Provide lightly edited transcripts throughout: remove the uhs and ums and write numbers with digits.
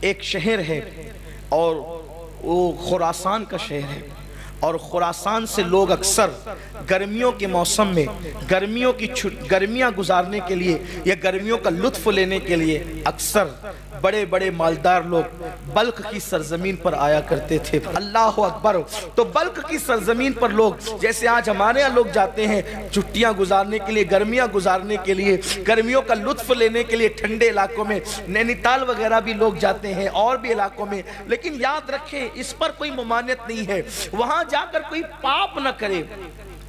ایک شہر ہے اور وہ خراسان کا شہر ہے، اور خراسان سے لوگ اکثر گرمیوں کے موسم میں گرمیاں گزارنے کے لیے یا گرمیوں کا لطف لینے کے لیے اکثر بڑے بڑے مالدار لوگ بلخ کی سرزمین پر آیا کرتے تھے۔ اللہ اکبر۔ تو بلخ کی سرزمین پر لوگ جیسے آج ہمارے یہاں لوگ جاتے ہیں چھٹیاں گزارنے کے لیے، گرمیاں گزارنے کے لیے، گرمیوں کا لطف لینے کے لیے ٹھنڈے علاقوں میں، نینی تال وغیرہ بھی لوگ جاتے ہیں اور بھی علاقوں میں، لیکن یاد رکھیں اس پر کوئی ممانعت نہیں ہے، وہاں جا کر کوئی پاپ نہ کرے۔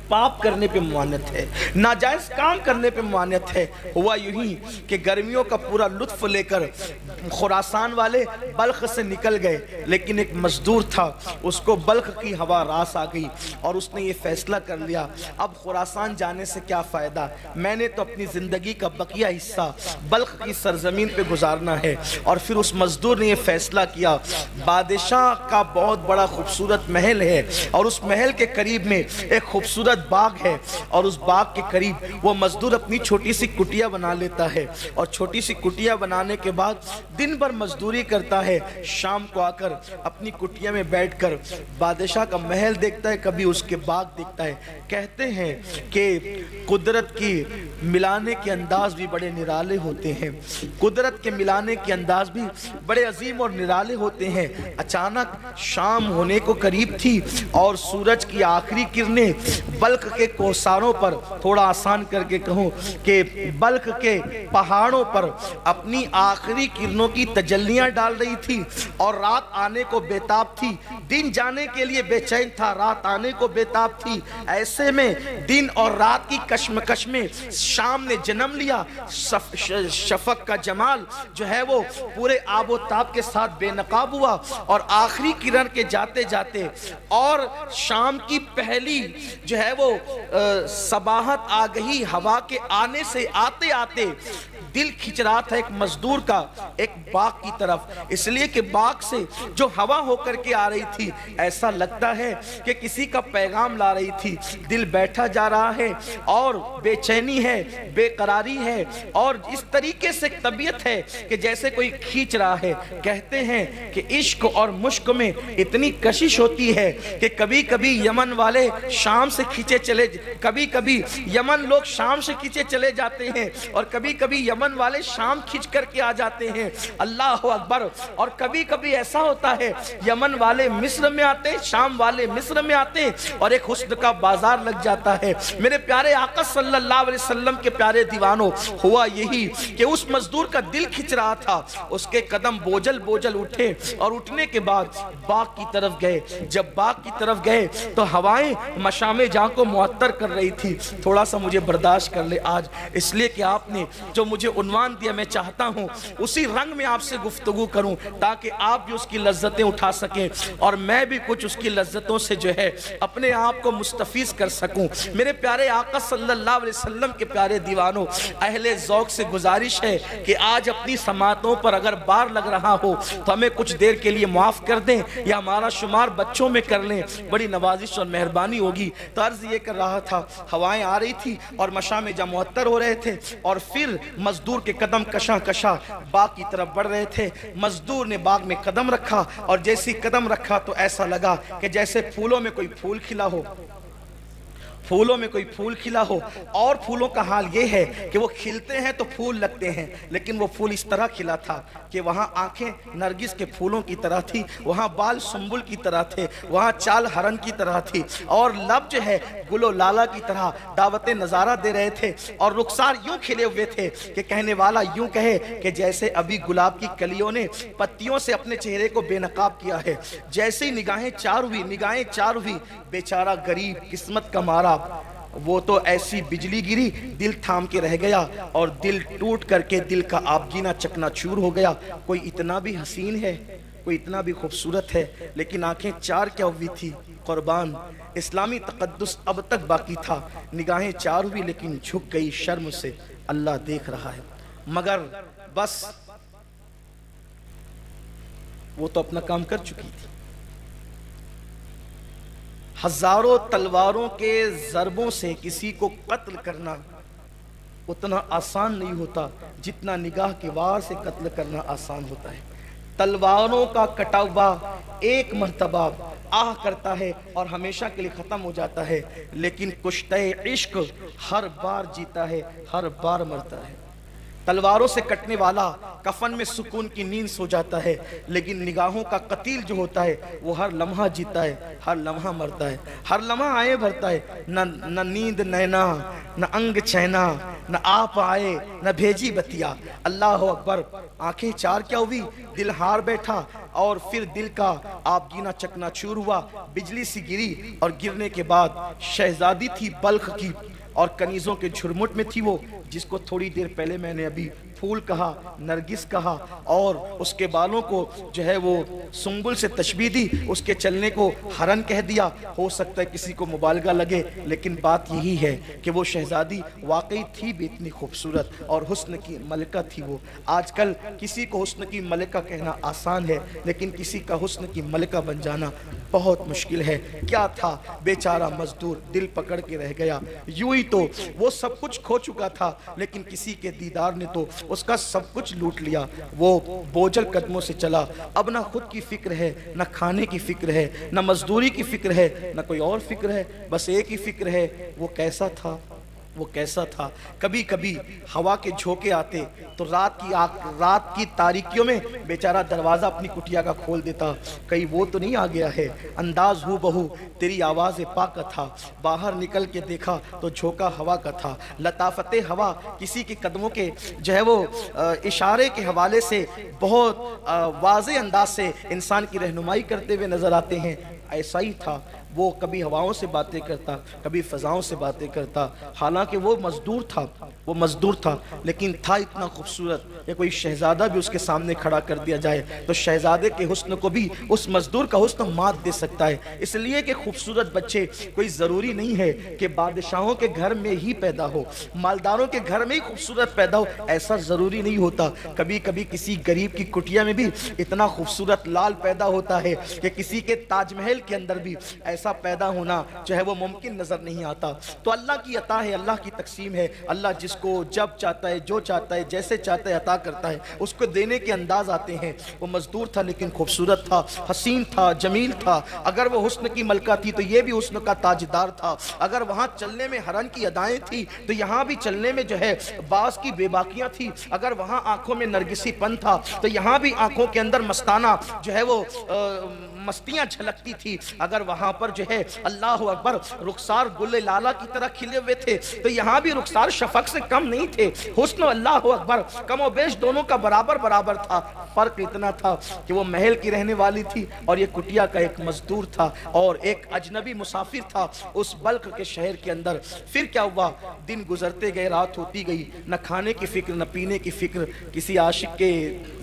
پاپ کرنے پہ ممانعت ہے، ناجائز کام کرنے پہ ممانعت ہے۔ ہوا یوں ہی کہ گرمیوں کا پورا لطف لے کر خراسان والے بلخ سے نکل گئے، لیکن ایک مزدور تھا، اس کو بلخ کی ہوا راس آ گئی اور اس نے یہ فیصلہ کر لیا اب خراسان جانے سے کیا فائدہ، میں نے تو اپنی زندگی کا بقیہ حصہ بلخ کی سرزمین پہ گزارنا ہے۔ اور پھر اس مزدور نے یہ فیصلہ کیا، بادشاہ کا بہت بڑا خوبصورت محل ہے اور اس محل کے قریب میں ایک خوبصورت باغ ہے، اور اس باغ کے قریب وہ مزدور اپنی چھوٹی سی کٹیا بنا لیتا ہے، اور چھوٹی سی کٹیا بنانے کے بعد دن بھر مزدوری کرتا ہے، شام کو آ کر اپنی کٹیا میں بیٹھ کر بادشاہ کا محل دیکھتا ہے، کبھی اس کے باغ دیکھتا ہے۔ کہتے ہیں کہ قدرت کی ملانے کے انداز بھی بڑے نرالے ہوتے ہیں، قدرت کے ملانے کے انداز بھی بڑے عظیم اور نرالے ہوتے ہیں۔ اچانک شام ہونے کو قریب تھی اور سورج کی آخری کرنیں بلخ کے کوساروں پر، تھوڑا آسان کر کے کہوں کہ بلخ کے پہاڑوں پر اپنی آخری کرنوں کی تجلیاں ڈال رہی تھی، اور رات آنے کو بیتاب تھی، دن جانے کے لیے بے چین تھا، رات آنے کو بیتاب تھی۔ ایسے میں دن اور رات کی کشمکش میں شام نے جنم لیا، شفق کا جمال جو ہے وہ پورے آب و تاب کے ساتھ بے نقاب ہوا، اور آخری کرن کے جاتے جاتے اور شام کی پہلی جو ہے وہ صباحت آ گئی، ہوا کے آنے سے آتے آتے دل کھچ رہا تھا ایک مزدور کا ایک باغ کی طرف، اس لیے کہ باغ سے جو ہوا ہو کر کے آ رہی تھی ایسا لگتا ہے کہ کسی کا پیغام لا رہی تھی۔ دل بیٹھا جا رہا ہے اور بے چینی ہے، بے قراری ہے، اور اس طریقے سے طبیعت ہے کہ جیسے کوئی کھینچ رہا ہے۔ کہتے ہیں کہ عشق اور مشق میں اتنی کشش ہوتی ہے کہ کبھی کبھی یمن والے شام سے کھینچے کبھی کبھی یمن لوگ شام سے کھینچے چلے جاتے ہیں، اور کبھی کبھی یمن والے شام کھینچ کر کے آ جاتے ہیں۔ اللہ اکبر۔ اور کبھی کبھی ایسا ہوتا ہے یمن والے مصر میں آتے، شام والے مصر میں آتے، اور ایک حسن کا بازار لگ جاتا ہے۔ میرے پیارے آقا صلی اللہ علیہ وسلم کے پیارے دیوانوں، ہوا یہی کہ اس مزدور کا دل کھچ رہا تھا، اس کے قدم بوجھل بوجھل اٹھے، اور اٹھنے کے بعد باغ کی طرف گئے۔ جب باغ کی طرف گئے تو ہوائیں مشام جہاں کو معطر کر رہی تھی۔ تھوڑا سا مجھے برداشت کر لے آج، اس لیے کہ آپ نے جو مجھے عنوان دیا میں چاہتا ہوں اسی رنگ میں آپ سے گفتگو کروں، تاکہ آپ بھی اس کی لذتیں اٹھا سکیں اور میں بھی کچھ اس کی لذتوں سے جو ہے اپنے آپ کو مستفیض کر سکوں۔ میرے پیارے آقا صلی اللہ علیہ وسلم کے پیارے دیوانوں، اہل ذوق سے گزارش ہے کہ آج اپنی سماعتوں پر اگر بار لگ رہا ہو تو ہمیں کچھ دیر کے لیے معاف کر دیں، یا ہمارا شمار بچوں میں کر لیں، بڑی نوازش اور مہربانی ہوگی۔ تو عرض یہ کر رہا تھا، ہوائیں آ رہی تھی اور مشام جہاں معطر ہو رہے تھے، اور پھر مزدور کے قدم کشاں کشاں باغ کی طرف بڑھ رہے تھے۔ مزدور نے باغ میں قدم رکھا، اور جیسی قدم رکھا تو ایسا لگا کہ جیسے پھولوں میں کوئی پھول کھلا ہو، پھولوں میں کوئی پھول کھلا ہو۔ اور پھولوں کا حال یہ ہے کہ وہ کھلتے ہیں تو پھول لگتے ہیں، لیکن وہ پھول اس طرح کھلا تھا کہ وہاں آنکھیں نرگس کے پھولوں کی طرح تھی، وہاں بال سنبل کی طرح تھے، وہاں چال ہرن کی طرح تھی، اور لب جو ہے گل و لالا کی طرح دعوت نظارہ دے رہے تھے، اور رخسار یوں کھلے ہوئے تھے کہ کہنے والا یوں کہے کہ جیسے ابھی گلاب کی کلیوں نے پتیوں سے اپنے چہرے کو بے نقاب کیا ہے۔ جیسے ہی نگاہیں چار ہوئی، بیچارہ غریب قسمت کا مارا، وہ تو ایسی بجلی گری، دل تھام کے رہ گیا، اور دل ٹوٹ کر کے دل کا آبگینہ چکنا چور ہو گیا۔ کوئی اتنا بھی حسین ہے، کوئی اتنا بھی خوبصورت ہے، لیکن آنکھیں چار کیا ہوئی تھی قربان، اسلامی تقدس اب تک باقی تھا۔ نگاہیں چار ہوئی لیکن جھک گئی شرم سے، اللہ دیکھ رہا ہے، مگر بس وہ تو اپنا کام کر چکی تھی۔ ہزاروں تلواروں کے ضربوں سے کسی کو قتل کرنا اتنا آسان نہیں ہوتا جتنا نگاہ کے وار سے قتل کرنا آسان ہوتا ہے۔ تلواروں کا کٹا ہوا ایک مرتبہ آہ کرتا ہے اور ہمیشہ کے لیے ختم ہو جاتا ہے، لیکن کشتہ عشق ہر بار جیتا ہے، ہر بار مرتا ہے۔ تلواروں سے کٹنے والا کفن میں سکون کی نیند سو جاتا ہے، لیکن نگاہوں کا قتیل جو ہوتا ہے وہ ہر لمحہ جیتا ہے، ہر لمحہ مرتا ہے، ہر لمحہ آئے بھرتا ہے۔ نہ نیند نینا، نہ انگ چینا، نہ آپ آئے، نہ بھیجی بتیا۔ اللہ اکبر۔ آنکھیں چار کیا ہوئی، دل ہار بیٹھا، اور پھر دل کا آپ گینا چکنا چور ہوا، بجلی سی گری، اور گرنے کے بعد شہزادی تھی بلخ کی، اور کنیزوں کے جھرمٹ میں تھی وہ، جس کو تھوڑی دیر پہلے میں نے ابھی پھول کہا، نرگس کہا، اور اس کے بالوں کو جو ہے وہ سنبل سے تشبیہ دی، اس کے چلنے کو ہرن کہہ دیا۔ ہو سکتا ہے کسی کو مبالغہ لگے، لیکن بات یہی ہے کہ وہ شہزادی واقعی تھی بھی اتنی خوبصورت، اور حسن کی ملکہ تھی وہ۔ آج کل کسی کو حسن کی ملکہ کہنا آسان ہے، لیکن کسی کا حسن کی ملکہ بن جانا بہت مشکل ہے۔ کیا تھا بیچارہ مزدور، دل پکڑ کے رہ گیا۔ یوں ہی تو وہ سب کچھ کھو چکا تھا، لیکن کسی کے دیدار نے تو اس کا سب کچھ لوٹ لیا۔ وہ بوجھل قدموں سے چلا، اب نہ خود کی فکر ہے، نہ کھانے کی فکر ہے، نہ مزدوری کی فکر ہے، نہ کوئی اور فکر ہے، بس ایک ہی فکر ہے، وہ کیسا تھا، وہ کیسا تھا۔ کبھی کبھی ہوا کے جھونکے آتے تو رات کی تاریکیوں میں بیچارہ دروازہ اپنی کٹیا کا کھول دیتا، کہیں وہ تو نہیں آ گیا ہے۔ انداز ہو بہو تیری آواز پاک کا تھا، باہر نکل کے دیکھا تو جھونکا ہوا کا تھا۔ لطافت ہوا کسی کے قدموں کے جو ہے وہ اشارے کے حوالے سے بہت واضح انداز سے انسان کی رہنمائی کرتے ہوئے نظر آتے ہیں۔ ایسا ہی تھا، وہ کبھی ہواؤں سے باتیں کرتا، کبھی فضاؤں سے باتیں کرتا۔ حالانکہ وہ مزدور تھا، لیکن تھا اتنا خوبصورت کہ کوئی شہزادہ بھی اس کے سامنے کھڑا کر دیا جائے تو شہزادے کے حسن کو بھی اس مزدور کا حسن مات دے سکتا ہے۔ اس لیے کہ خوبصورت بچے کوئی ضروری نہیں ہے کہ بادشاہوں کے گھر میں ہی پیدا ہو، مالداروں کے گھر میں ہی خوبصورت پیدا ہو، ایسا ضروری نہیں ہوتا۔ کبھی کبھی کسی غریب کی کٹیا میں بھی اتنا خوبصورت لال پیدا ہوتا ہے کہ کسی کے تاج محل کے اندر بھی ایسا پیدا ہونا جو ہے وہ ممکن نظر نہیں آتا۔ تو اللہ کی عطا ہے، اللہ کی تقسیم ہے۔ اللہ جس کو جب چاہتا ہے، جو چاہتا ہے، جیسے چاہتا ہے عطا کرتا ہے، اس کو دینے کے انداز آتے ہیں۔ وہ مزدور تھا لیکن خوبصورت تھا، حسین تھا، جمیل تھا۔ اگر وہ حسن کی ملکہ تھی تو یہ بھی حسن کا تاجدار تھا۔ اگر وہاں چلنے میں ہرن کی ادائیں تھی تو یہاں بھی چلنے میں جو ہے باز کی بے باکیاں تھی۔ اگر وہاں آنکھوں میں نرگسی پن تھا تو یہاں بھی آنکھوں کے اندر مستانہ جو ہے وہ مستیاں جھلکتی تھی۔ اگر وہاں پر جو ہے اللہ اکبر رخسار گل لالا کی طرح کھلے ہوئے تھے تو یہاں بھی رخسار شفق سے کم نہیں تھے۔ حسن اللہ اکبر کم و بیش دونوں کا برابر تھا۔ فرق اتنا تھا کہ وہ محل کی رہنے والی تھی اور یہ کٹیا کا ایک مزدور تھا اور ایک اجنبی مسافر تھا اس بلخ کے شہر کے اندر۔ پھر کیا ہوا، دن گزرتے گئے، رات ہوتی گئی، نہ کھانے کی فکر نہ پینے کی فکر۔ کسی عاشق کے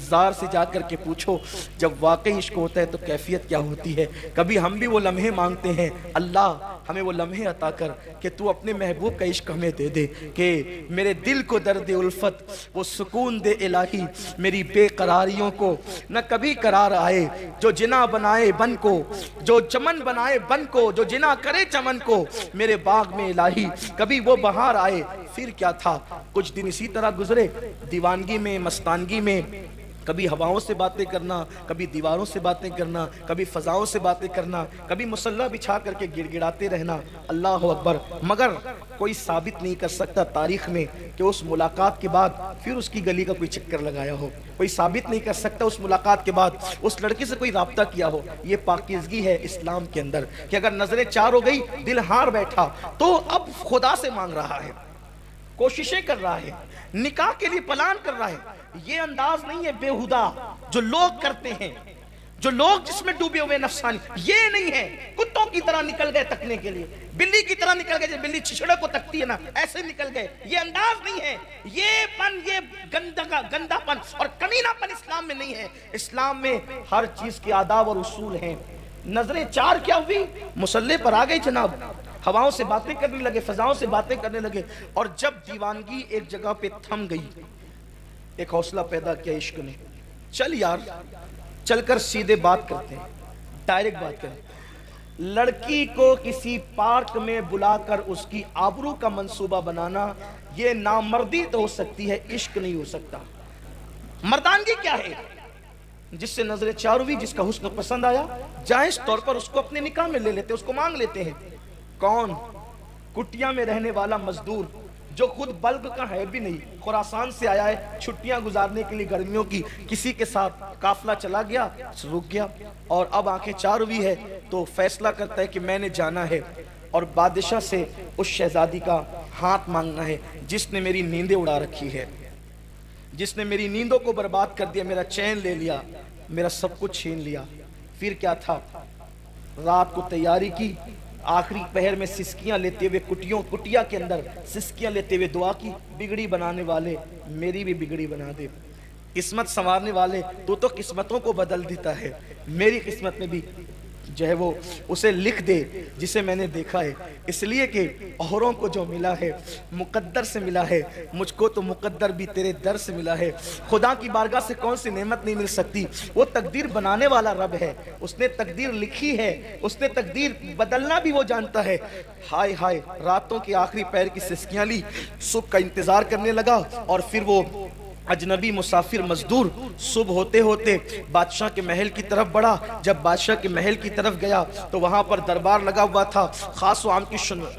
زار سے جا کر کے پوچھو جب واقعی عشق ہوتا ہے تو کیفیت کیا ہوتی ہے۔ کبھی ہم بھی وہ لمحے مانگتے ہیں، اللہ ہمیں وہ لمحے عطا کر کہ تو اپنے محبوب کا عشق ہمیں دے دے، کہ میرے دل کو درد الفت وہ سکون دے الہی، میری بے قراریوں کو نہ کبھی قرار آئے۔ جو جنا بنائے بن کو، جو چمن بنائے بن کو، جو جنا کرے چمن کو، میرے باغ میں الہی کبھی وہ بہار آئے۔ پھر کیا تھا، کچھ دن اسی طرح گزرے، دیوانگی میں، مستانگی میں، کبھی ہواؤں سے باتیں کرنا، کبھی دیواروں سے باتیں کرنا، کبھی فضاؤں سے باتیں کرنا، کبھی مسلح بچھا کر کے گڑ گڑاتے رہنا۔ اللہ اکبر۔ مگر کوئی ثابت نہیں کر سکتا تاریخ میں کہ اس ملاقات کے بعد پھر اس کی گلی کا کوئی چکر لگایا ہو۔ کوئی ثابت نہیں کر سکتا اس ملاقات کے بعد اس لڑکی سے کوئی رابطہ کیا ہو۔ یہ پاکیزگی ہے اسلام کے اندر کہ اگر نظریں چار ہو گئی، دل ہار بیٹھا تو اب خدا سے مانگ رہا ہے، کوششیں کر رہا ہے، نکاح کے لیے پلان کر رہا ہے۔ یہ انداز نہیں ہے بیہودہ جو لوگ کرتے ہیں، جو لوگ جس میں ڈوبے ہوئے نفسانی، یہ نہیں ہے۔ کتوں کی طرح نکل گئے تکنے کے لیے، بلی کی طرح نکل گئے، جب بلی چھچڑے کو تکتی ہے نا ایسے نکل گئے۔ یہ انداز نہیں ہے، یہ گندہ پن اور کمینہ پن اسلام میں نہیں ہے۔ اسلام میں ہر چیز کے آداب اور اصول ہیں۔ نظریں چار کیا ہوئی، مسلح پر آ گئی جناب، ہواؤں سے باتیں کرنے لگے، فضاؤں سے باتیں کرنے لگے، اور جب دیوانگی ایک جگہ پہ تھم گئی، ایک حوصلہ پیدا کیا عشق نے، چل یار چل کر سیدھے بات کرتے ہیں، ڈائریکٹ بات کریں۔ لڑکی کو کسی پارک میں بلا کر اس کی آبرو کا منصوبہ بنانا، یہ نامردی تو ہو سکتی ہے، عشق نہیں ہو سکتا۔ مردانگی کیا ہے؟ جس سے نظر چار ہوئی، جس کا حسن پسند آیا، جائز طور پر اس کو اپنے نکاح میں لے لیتے، اس کو مانگ لیتے ہیں۔ کون؟ کٹیا میں رہنے والا مزدور جو خود بلگ کا ہے بھی نہیں، خراسان سے آیا ہے چھٹیاں گزارنے کے لیے گرمیوں کی، کسی کے ساتھ قافلہ چلا گیا، رک گیا، اور اب آنکھیں چار ہوئی ہے تو فیصلہ کرتا ہے کہ میں نے جانا ہے اور بادشاہ سے اس شہزادی کا ہاتھ مانگنا ہے جس نے میری نیندیں اڑا رکھی ہے، جس نے میری نیندوں کو برباد کر دیا، میرا چین لے لیا، میرا سب کچھ چھین لیا۔ پھر کیا تھا؟ رات کو تیاری کی، آخری پہر میں سسکیاں لیتے ہوئے کٹیا کے اندر سسکیاں لیتے ہوئے دعا کی، بگڑی بنانے والے میری بھی بگڑی بنا دے، قسمت سنوارنے والے تو قسمتوں کو بدل دیتا ہے، میری قسمت میں بھی جو ہے وہ اسے لکھ دے جسے میں نے دیکھا ہے، اس لیے کہ اوروں کو جو ملا ہے مقدر سے ملا ہے، مجھ کو تو مقدر بھی تیرے در سے ملا ہے۔ خدا کی بارگاہ سے کون سی نعمت نہیں مل سکتی؟ وہ تقدیر بنانے والا رب ہے، اس نے تقدیر لکھی ہے، اس نے تقدیر بدلنا بھی وہ جانتا ہے۔ ہائے ہائے، راتوں کی آخری پہر کی سسکیاں لی، صبح کا انتظار کرنے لگا، اور پھر وہ اجنبی مسافر مزدور صبح ہوتے ہوتے بادشاہ کے محل کی طرف بڑھا۔ جب بادشاہ کے محل کی طرف گیا تو وہاں پر دربار لگا ہوا تھا، خاص و عام کی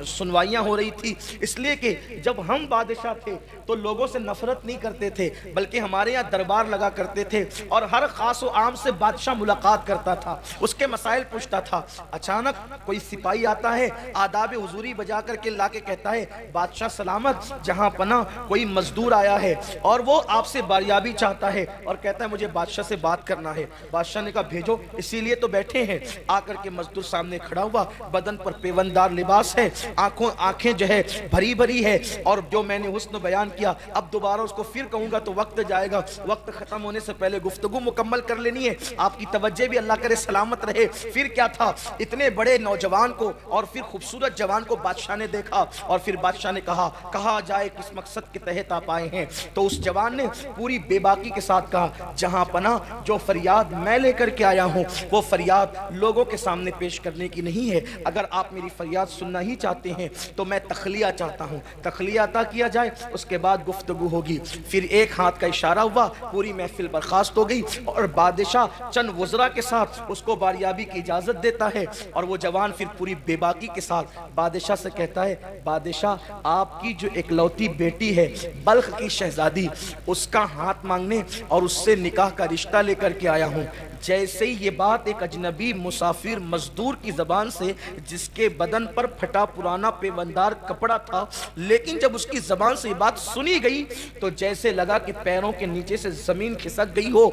سنوائیاں ہو رہی تھی، اس لیے کہ جب ہم بادشاہ تھے تو لوگوں سے نفرت نہیں کرتے تھے، بلکہ ہمارے یہاں دربار لگا کرتے تھے اور ہر خاص و عام سے بادشاہ ملاقات کرتا تھا، اس کے مسائل پوچھتا تھا۔ اچانک کوئی سپاہی آتا ہے، آداب حضوری بجا کر کے لا کے کہتا ہے، بادشاہ سلامت، جہاں پناہ کوئی مزدور آیا ہے اور وہ آپ سے باریابی چاہتا ہے اور کہتا ہے مجھے بادشاہ سے بات کرنا ہے۔ بادشاہ نے کہا بھیجو، اسی لیے تو بیٹھے ہیں۔ آ کر کے مزدور سامنے کھڑا ہوا، بدن پر پیوندار لباس ہے، آنکھیں جو ہے بھری بھری ہے، اور جو میں نے حسن بیان کیا اب دوبارہ اس کو پھر کہوں گا تو وقت جائے گا، وقت ختم ہونے سے پہلے گفتگو مکمل کر لینی ہے، آپ کی توجہ بھی اللہ کرے سلامت رہے۔ پھر کیا تھا؟ اتنے بڑے نوجوان کو اور پھر خوبصورت جوان کو بادشاہ نے دیکھا، اور پھر بادشاہ نے کہا جائے کس مقصد کے تحت آپ آئے ہیں؟ تو اس جوان نے پوری بے باکی کے ساتھ کہا، جہاں پناہ جو فریاد میں لے کر کے آیا ہوں وہ فریاد لوگوں کے سامنے پیش کرنے کی نہیں ہے، اگر آپ میری فریاد سننا ہی چاہتے ہیں تو میں تخلیہ چاہتا ہوں، تخلیہ عطا کیا جائے، اس کے بعد گفتگو ہوگی۔ پھر ایک ہاتھ کا اشارہ ہوا، پوری محفل برخاست ہو گئی، اور بادشاہ چند وزراء کے ساتھ اس کو باریابی کی اجازت دیتا ہے، اور وہ جوان پھر پوری بے باکی کے ساتھ بادشاہ سے کہتا ہے، بادشاہ آپ کی جو اکلوتی بیٹی ہے بلخ کی شہزادی، اس کا ہاتھ مانگنے اور اس سے نکاح کا رشتہ لے کر کے آیا ہوں۔ جیسے ہی یہ بات ایک اجنبی مسافر مزدور کی زبان سے، جس کے بدن پر پھٹا پرانا پیوندار کپڑا تھا، لیکن جب اس کی زبان سے یہ بات سنی گئی تو جیسے لگا کہ پیروں کے نیچے سے زمین کھسک گئی ہو۔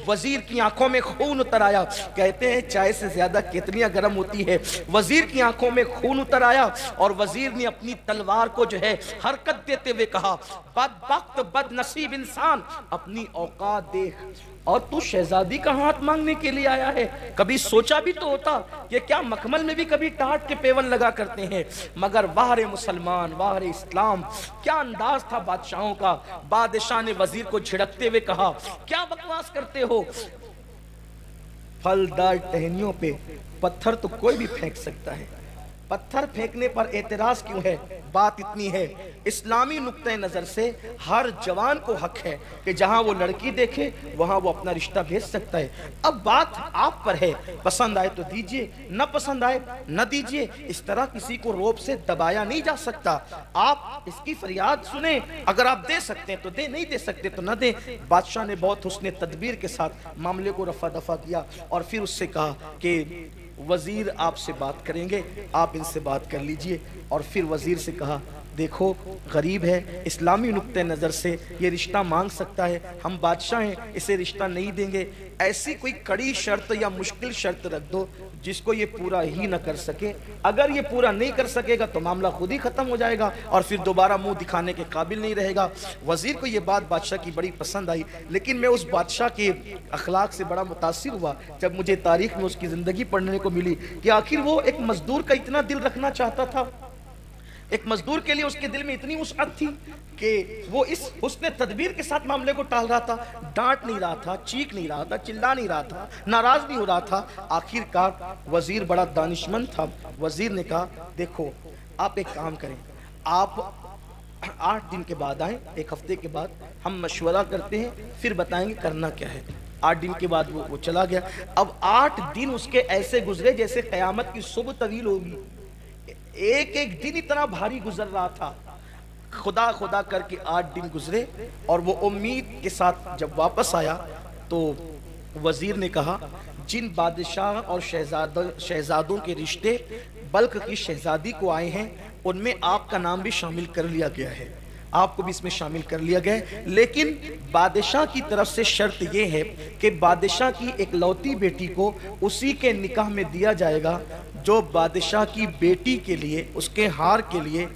وزیر کی آنکھوں میں خون اتر آیا، کہتے ہیں چائے سے زیادہ کتنیاں گرم ہوتی ہے، وزیر کی آنکھوں میں خون اتر آیا، اور وزیر نے اپنی تلوار کو جو ہے حرکت دیتے ہوئے کہا، بدبخت بد نصیب انسان، اپنی اوقات دیکھ، اور تو شہزادی کا ہاتھ مانگنے کے لیے آیا ہے؟ کبھی سوچا بھی تو ہوتا کہ کیا مکمل میں بھی کبھی ٹاٹ کے پیون لگا کرتے ہیں؟ مگر واہ مسلمان، واہ اسلام، کیا انداز تھا بادشاہوں کا۔ بادشاہ نے وزیر کو جھڑکتے ہوئے کہا، کیا بکواس کرتے ہو؟ پھلدار ٹہنیوں پہ پتھر تو کوئی بھی پھینک سکتا ہے، پتھر پھینکنے پر اعتراض کیوں ہے؟ بات اتنی ہے، اسلامی نقطہ نظر سے ہر جوان کو حق ہے کہ جہاں وہ لڑکی دیکھے وہاں وہ اپنا رشتہ بھیج سکتا ہے۔ اب بات آپ پر ہے، پسند آئے تو دیجئے، نہ پسند آئے نہ دیجئے، اس طرح کسی کو روب سے دبایا نہیں جا سکتا۔ آپ اس کی فریاد سنیں، اگر آپ دے سکتے ہیں تو دیں، نہیں دے سکتے تو نہ دیں۔ بادشاہ نے بہت حسن تدبیر کے ساتھ معاملے کو رفع دفع کیا، اور پھر اس سے کہا کہ وزیر آپ سے بات کریں گے، آپ ان سے بات کر لیجئے۔ اور پھر وزیر سے کہا، دیکھو غریب ہے، اسلامی نقطہ نظر سے یہ رشتہ مانگ سکتا ہے، ہم بادشاہ ہیں، اسے رشتہ نہیں دیں گے، ایسی کوئی کڑی شرط یا مشکل شرط رکھ دو جس کو یہ پورا ہی نہ کر سکے، اگر یہ پورا نہیں کر سکے گا تو معاملہ خود ہی ختم ہو جائے گا اور پھر دوبارہ منہ دکھانے کے قابل نہیں رہے گا۔ وزیر کو یہ بات بادشاہ کی بڑی پسند آئی، لیکن میں اس بادشاہ کے اخلاق سے بڑا متاثر ہوا جب مجھے تاریخ میں اس کی زندگی پڑھنے کو ملی کہ آخر وہ ایک مزدور کا اتنا دل رکھنا چاہتا تھا، ایک مزدور کے لیے اس کے دل میں اتنی وسعت تھی کہ وہ اس حسن تدبیر کے ساتھ معاملے کو ٹال رہا تھا، ڈانٹ نہیں رہا تھا، چیخ نہیں رہا تھا، چلا نہیں رہا تھا، ناراض نہیں ہو رہا تھا۔ آخر کار وزیر بڑا دانشمند تھا، وزیر نے کہا، دیکھو آپ ایک کام کریں، آپ 8 دن کے بعد آئیں، ایک ہفتے کے بعد ہم مشورہ کرتے ہیں، پھر بتائیں گے کرنا کیا ہے۔ 8 دن کے بعد وہ چلا گیا۔ اب 8 دن اس کے ایسے گزرے جیسے قیامت کی صبح طویل ہوگی، ایک ایک دن اتنا بھاری گزر رہا تھا۔ خدا خدا کر کے 8 دن گزرے، اور وہ امید کے ساتھ جب واپس آیا تو وزیر نے کہا جن بادشاہ اور شہزادوں کے رشتے بلخ کی شہزادی کو آئے ہیں ان میں آپ کا نام بھی شامل کر لیا گیا ہے، آپ کو بھی اس میں شامل کر لیا گیا ہے، لیکن بادشاہ کی طرف سے شرط یہ ہے کہ بادشاہ کی ایک لوتی بیٹی کو اسی کے نکاح میں دیا جائے گا جو بادشاہ کی بیٹی کے لیے اس کے ہار کے لیے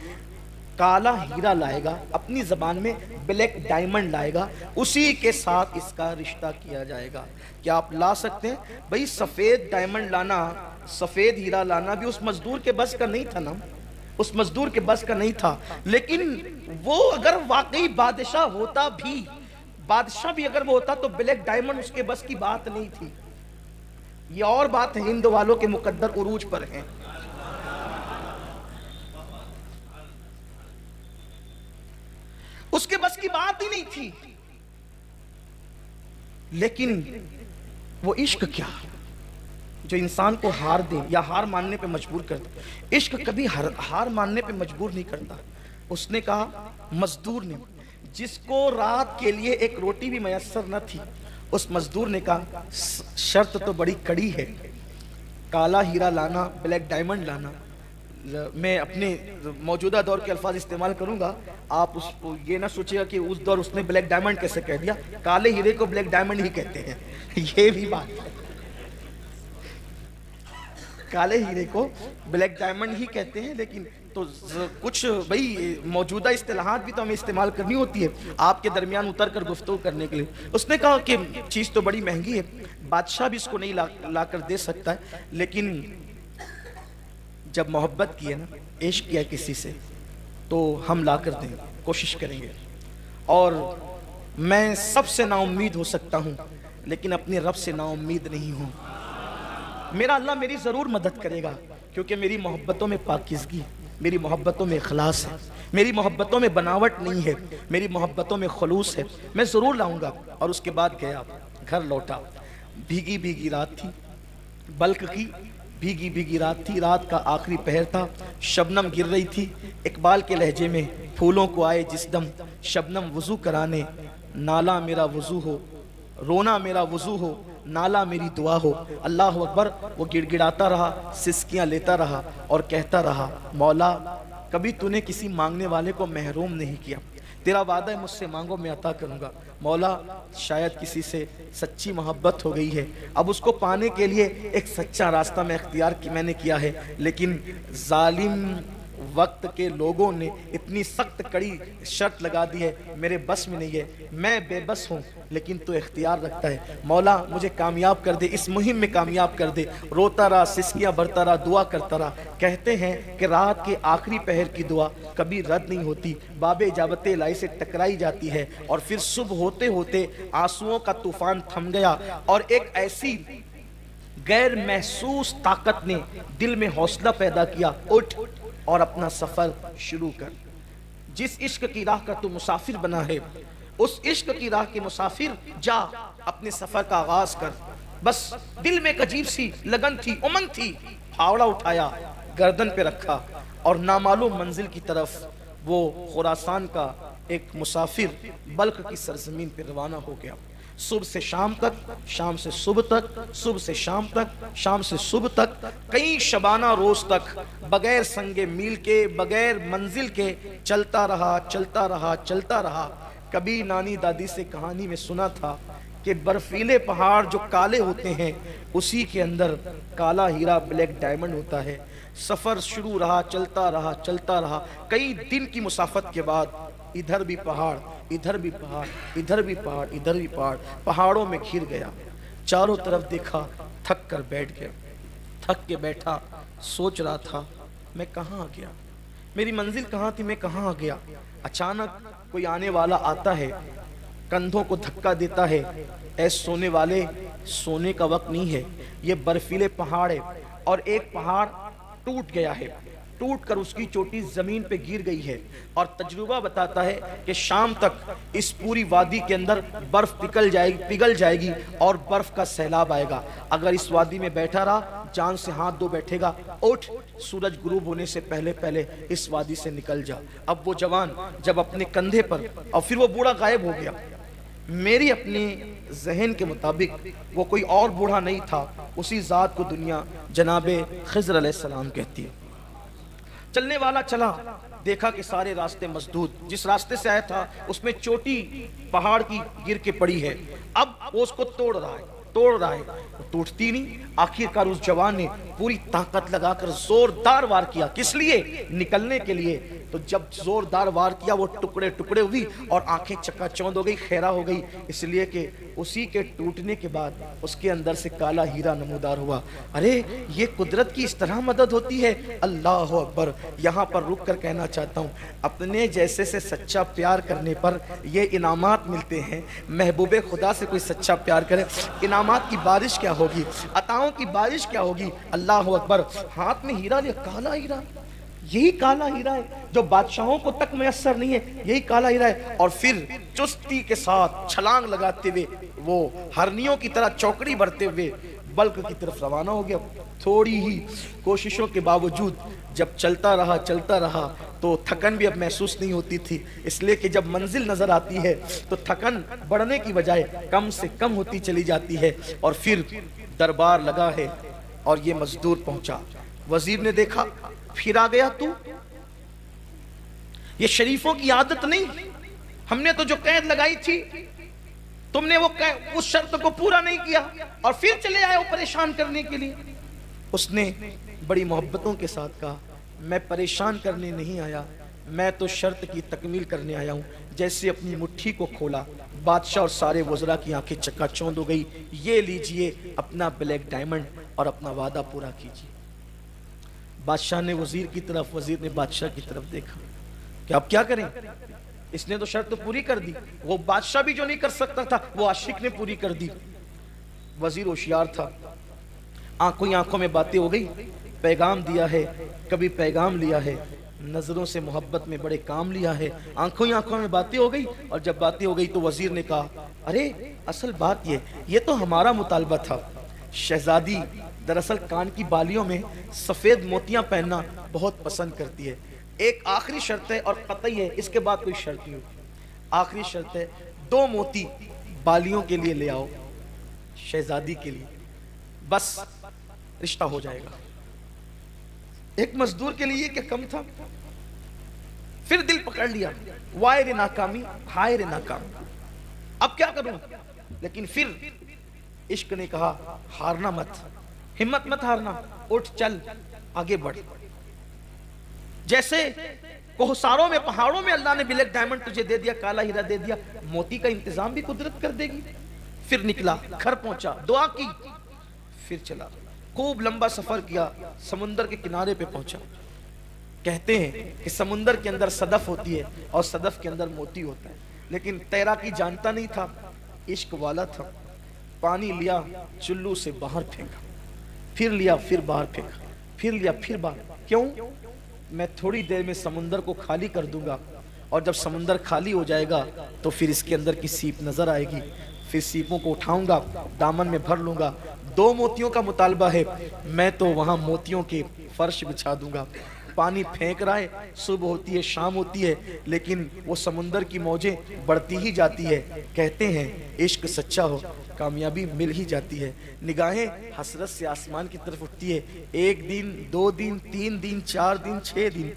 کالا ہیرا لائے گا، اپنی زبان میں بلیک ڈائمنڈ لائے گا، اسی کے ساتھ اس کا رشتہ کیا جائے گا۔ کیا آپ لا سکتے ہیں؟ بھئی سفید ڈائمنڈ لانا، سفید ہیرا لانا بھی اس مزدور کے بس کا نہیں تھا نا، اس مزدور کے بس کا نہیں تھا، لیکن وہ اگر واقعی بادشاہ ہوتا بھی، بادشاہ بھی اگر وہ ہوتا تو بلیک ڈائمنڈ اس کے بس کی بات نہیں تھی۔ یہ اور بات ہے، ہند والوں کے مقدر عروج پر ہیں۔ اس کے بس کی بات ہی نہیں تھی، لیکن وہ عشق کیا جو انسان کو ہار دے یا ہار ماننے پہ مجبور کر دے۔ عشق کبھی ہار ماننے پہ مجبور نہیں کرتا۔ اس نے کہا، مزدور نے جس کو رات کے لیے ایک روٹی بھی میسر نہ تھی، اس مزدور نے کہا شرط تو بڑی کڑی ہے، کالا ہیرا لانا، بلیک ڈائمنڈ لانا۔ میں اپنے موجودہ دور کے الفاظ استعمال کروں گا، آپ اس کو یہ نہ سوچے گا کہ اس دور اس نے بلیک ڈائمنڈ کیسے کہہ دیا، کالے ہیرے کو بلیک ڈائمنڈ ہی کہتے ہیں، یہ بھی بات ہے، کالے ہیرے کو بلیک ڈائمنڈ ہی کہتے ہیں، لیکن تو کچھ بھئی موجودہ اصطلاحات بھی تو ہمیں استعمال کرنی ہوتی ہے آپ کے درمیان اتر کر گفتگو کرنے کے لیے۔ اس نے کہا کہ چیز تو بڑی مہنگی ہے، بادشاہ بھی اس کو نہیں لا کر دے سکتا ہے، لیکن جب محبت کی ہے نا، عشق کیا کسی سے، تو ہم لا کر دیں، کوشش کریں گے۔ اور میں سب سے نا امید ہو سکتا ہوں، لیکن اپنے رب سے نا امید نہیں ہوں۔ میرا اللہ میری ضرور مدد کرے گا، کیونکہ میری محبتوں میں پاکیزگی، میری محبتوں میں اخلاص ہے، میری محبتوں میں بناوٹ نہیں ہے، میری محبتوں میں خلوص ہے، میں ضرور لاؤں گا۔ اور اس کے بعد گیا، گھر لوٹا، بھیگی بھیگی رات تھی، بلخ کی بھیگی بھیگی رات تھی، رات کا آخری پہر تھا، شبنم گر رہی تھی۔ اقبال کے لہجے میں، پھولوں کو آئے جس دم شبنم وضو کرانے، نالا میرا وضو ہو، رونا میرا وضو ہو، نالا میری دعا ہو۔ اللہ اکبر۔ وہ گڑ گڑاتا رہا، سسکیاں لیتا رہا اور کہتا رہا، مولا کبھی تو نے کسی مانگنے والے کو محروم نہیں کیا، تیرا وعدہ ہے مجھ سے مانگو میں عطا کروں گا۔ مولا شاید کسی سے سچی محبت ہو گئی ہے، اب اس کو پانے کے لیے ایک سچا راستہ میں نے کیا ہے، لیکن ظالم وقت کے لوگوں نے اتنی سخت کڑی شرط لگا دی ہے، میرے بس میں نہیں ہے، میں بے بس ہوں، لیکن تو اختیار رکھتا ہے۔ مولا مجھے کامیاب کر دے، اس مہم میں کامیاب کر دے۔ روتا رہا، سسکیاں بھرتا رہا، دعا کرتا رہا۔ کہتے ہیں کہ رات کے آخری پہر کی دعا کبھی رد نہیں ہوتی، باب اجابت الہی سے ٹکرائی جاتی ہے، اور پھر صبح ہوتے ہوتے آنسوؤں کا طوفان تھم گیا، اور ایک ایسی غیر محسوس طاقت نے دل میں حوصلہ پیدا کیا، اٹھ اور اپنا سفر شروع کر۔ جس عشق کی راہ کا تو مسافر بنا ہے، اس عشق کی راہ کے مسافر جا، اپنے سفر کا آغاز کر۔ بس دل میں ایک عجیب سی لگن تھی، امنگ تھی، پھاوڑا اٹھایا، گردن پہ رکھا، اور نامعلوم منزل کی طرف وہ خراسان کا ایک مسافر بلخ کی سرزمین پہ روانہ ہو گیا۔ صبح سے شام تک، شام سے صبح تک، صبح سے شام تک، شام سے صبح تک، کئی شبانہ روز تک، بغیر سنگ میل کے، بغیر منزل کے چلتا رہا، چلتا رہا، چلتا رہا۔ کبھی نانی دادی سے کہانی میں سنا تھا کہ برفیلے پہاڑ جو کالے ہوتے ہیں، اسی کے اندر کالا ہیرا بلیک ڈائمنڈ ہوتا ہے۔ سفر شروع رہا، چلتا رہا، چلتا رہا، کئی دن کی مسافت کے بعد ادھر بھی پہاڑ، ادھر بھی پہاڑ، ادھر بھی پہاڑ، ادھر بھی پہاڑ، پہاڑوں میں گھر گیا۔ چاروں طرف دیکھا، تھک کر بیٹھ گیا۔ تھک کے بیٹھا، سوچ رہا تھا میں کہاں آ گیا، میری منزل کہاں تھی، میں کہاں آ گیا۔ اچانک کوئی آنے والا آتا ہے، کندھوں کو دھکا دیتا ہے، اے سونے والے، سونے کا وقت نہیں ہے، یہ برفیلے پہاڑ ہے، اور ایک پہاڑ ٹوٹ گیا ہے، ٹوٹ کر اس کی چوٹی زمین پہ گر گئی ہے، اور تجربہ بتاتا ہے کہ شام تک اس پوری وادی کے اندر برف پگھل جائے گی اور برف کا سیلاب آئے گا۔ اگر اس وادی میں بیٹھا رہا، جان سے ہاتھ دھو بیٹھے گا، اٹھ سورج غروب ہونے سے پہلے پہلے اس وادی سے نکل جا۔ اب وہ جوان جب اپنے کندھے پر، اور پھر وہ بوڑھا غائب ہو گیا۔ میری اپنی ذہن کے مطابق وہ کوئی اور بوڑھا نہیں تھا، اسی ذات کو دنیا جناب خضر علیہ السلام کہتی ہے۔ چلنے والا چلا، دیکھا کہ سارے راستے مسدود، جس راستے سے آیا تھا اس میں چوٹی پہاڑ کی گر کے پڑی ہے، اب وہ اس کو توڑ رہا ہے، ٹوٹتی نہیں۔ آخر کار اس جوان نے پوری طاقت لگا کر زوردار وار کیا، کس لیے؟ نکلنے کے لیے۔ تو جب زوردار وار کیا وہ ٹکڑے ٹکڑے ہوئی اور آنکھیں چکا چوند ہو گئی، خیرہ ہو گئی، اس لیے کہ اسی کے ٹوٹنے کے بعد اس کے اندر سے کالا ہیرا نمودار ہوا۔ ارے یہ قدرت کی اس طرح مدد ہوتی ہے، اللہ اکبر۔ یہاں پر رک کر کہنا چاہتا ہوں، اپنے جیسے سے سچا پیار کرنے پر یہ انعامات ملتے ہیں۔ محبوب خدا سے کوئی سچا پیار کرے، انعامات کی بارش کیا ہوگی، عطاؤں کی بارش کیا ہوگی، اللہ اکبر۔ ہاتھ میں ہیرا لیا، کالا ہیرا، یہی کالا ہیرا ہے جو بادشاہوں کو تک میسر نہیں ہے، یہی کالا ہیرا ہے۔ اور پھر چستی کے ساتھ چھلانگ لگاتے ہوئے وہ ہرنیوں کی طرح چوکڑی بڑھتے ہوئے بلک کی طرف روانہ ہو گیا۔ تھوڑی ہی کوششوں کے باوجود جب چلتا رہا تو تھکن بھی اب محسوس نہیں ہوتی تھی، اس لیے کہ جب منزل نظر آتی ہے تو تھکن بڑھنے کی بجائے کم سے کم ہوتی چلی جاتی ہے۔ اور پھر دربار لگا ہے اور یہ مزدور پہنچا۔ وزیر نے دیکھا، پھر آ گیا تو؟ یہ شریفوں کی عادت نہیں، ہم نے تو جو قید لگائی تھی تم نے اس شرط کو پورا نہیں کیا اور پھر چلے آئے ہو پریشان کرنے کے لیے۔ اس نے بڑی محبتوں کے ساتھ کہا، میں پریشان کرنے نہیں آیا، میں تو شرط کی تکمیل کرنے آیا ہوں۔ جیسے اپنی مٹھی کو کھولا، بادشاہ اور سارے وزراء کی آنکھیں چکا چوند ہو گئی۔ یہ لیجئے اپنا بلیک ڈائمنڈ اور اپنا وعدہ پورا کیجئے۔ بادشاہ نے وزیر کی طرف، وزیر نے بادشاہ کی طرف دیکھا کہ اب کیا کریں، اس نے تو شرط پوری کر دی، وہ بادشاہ بھی جو نہیں کر سکتا تھا وہ عاشق نے پوری کر دی۔ وزیر ہوشیار تھا، آنکھوں میں باتیں ہو گئی، پیغام دیا ہے، کبھی پیغام لیا ہے، نظروں سے محبت میں بڑے کام لیا ہے، آنکھوں میں باتیں ہو گئی۔ اور جب باتیں ہو گئی تو وزیر نے کہا، ارے اصل بات یہ تو ہمارا مطالبہ تھا۔ شہزادی دراصل کان کی بالیوں میں سفید موتیاں پہننا بہت پسند کرتی ہے۔ ایک آخری شرط ہے اور قطعی ہے، اس کے بعد کوئی شرط نہیں ہوتی۔ آخری شرط ہے 2 موتی بالیوں کے لیے لے آؤ، شہزادی کے لیے، بس رشتہ ہو جائے گا۔ ایک مزدور کے لیے کہ کم تھا؟ پھر دل پکڑ لیا، وائے رے ناکامی، ہائے رے ناکامی، اب کیا کروں؟ لیکن پھر عشق نے کہا، ہارنا مت، ہمت مت ہارنا، اٹھ چل آگے بڑھ۔ جیسے کوہساروں میں، پہاڑوں میں اللہ نے بلیک ڈائمنڈ تجھے دے دیا، کالا ہیرا دے دیا، موتی کا انتظام بھی قدرت کر دے گی۔ پھر نکلا، گھر پہنچا، دعا کی، پھر چلا، خوب لمبا سفر کیا، سمندر کے کنارے پہ پہنچا۔ کہتے ہیں کہ سمندر کے اندر صدف ہوتی ہے اور صدف کے اندر موتی ہوتا ہے، لیکن تیراکی جانتا نہیں تھا، عشق والا تھا۔ پانی لیا، چلو سے باہر پھینکا، پھر لیا، پھر باہر پھینکا، پھر لیا، پھر باہر۔ کیوں؟ میں تھوڑی دیر میں سمندر کو خالی کر دوں گا، اور جب سمندر خالی ہو جائے گا تو پھر اس کے اندر کی سیپ نظر آئے گی، پھر سیپوں کو اٹھاؤں گا، دامن میں بھر لوں گا۔ 2 موتیوں کا مطالبہ ہے، میں تو وہاں موتیوں کے فرش بچھا دوں گا۔ پانی پھینک رہا ہے، صبح ہوتی ہے، شام ہوتی ہے، لیکن وہ سمندر کی موجیں بڑھتی ہی جاتی ہے۔ کہتے ہیں عشق سچا ہو کامیابی مل ہی جاتی ہے۔ نگاہیں حسرت سے آسمان کی طرف اٹھتی ہے، 1 دن 2 دن 3 دن 4 دن 6 دن۔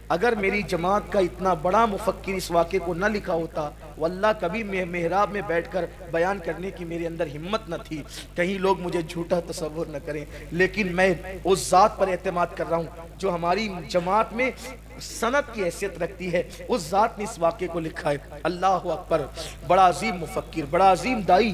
اگر میری جماعت کا اتنا بڑا مفکر اس واقعے کو نہ لکھا ہوتا، واللہ کبھی محراب میں بیٹھ کر بیان کرنے کی میرے اندر ہمت نہ تھی، کہیں لوگ مجھے جھوٹا تصور نہ کریں، لیکن میں اس ذات پر اعتماد کر رہا ہوں جو ہماری جماعت میں سند کی حیثیت رکھتی ہے، اس ذات نے اس واقعے کو لکھا ہے۔ اللہ اکبر، بڑا عظیم مفکر، بڑا عظیم دائی،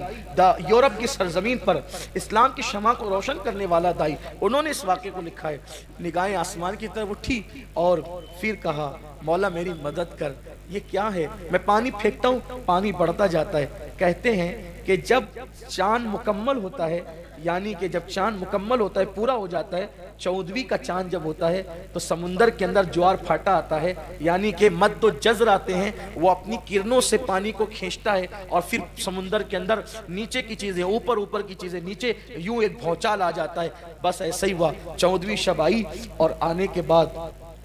یورپ کی سرزمین پر اسلام کی شمع کو روشن کرنے والا دائی، انہوں نے اس واقعے کو لکھا ہے۔ نگاہیں آسمان کی طرف اٹھی اور پھر کہا، مولا میری مدد کر، یہ کیا ہے؟ میں پانی پھینکتا ہوں پانی بڑھتا جاتا ہے۔ کہتے ہیں کہ جب چاند مکمل ہوتا ہے، یعنی کہ جب چاند مکمل ہوتا ہے، پورا ہو جاتا ہے، 14ویں کا چاند جب ہوتا ہے تو سمندر کے اندر جوار پھاٹا آتا ہے، یعنی کہ مد و جزر آتے ہیں، وہ اپنی کرنوں سے پانی کو کھینچتا ہے اور پھر سمندر کے اندر نیچے کی چیزیں اوپر، اوپر کی چیزیں نیچے، یوں ایک بھونچال آ جاتا ہے۔ بس ایسا ہی ہوا، 14ویں شب آئی اور آنے کے بعد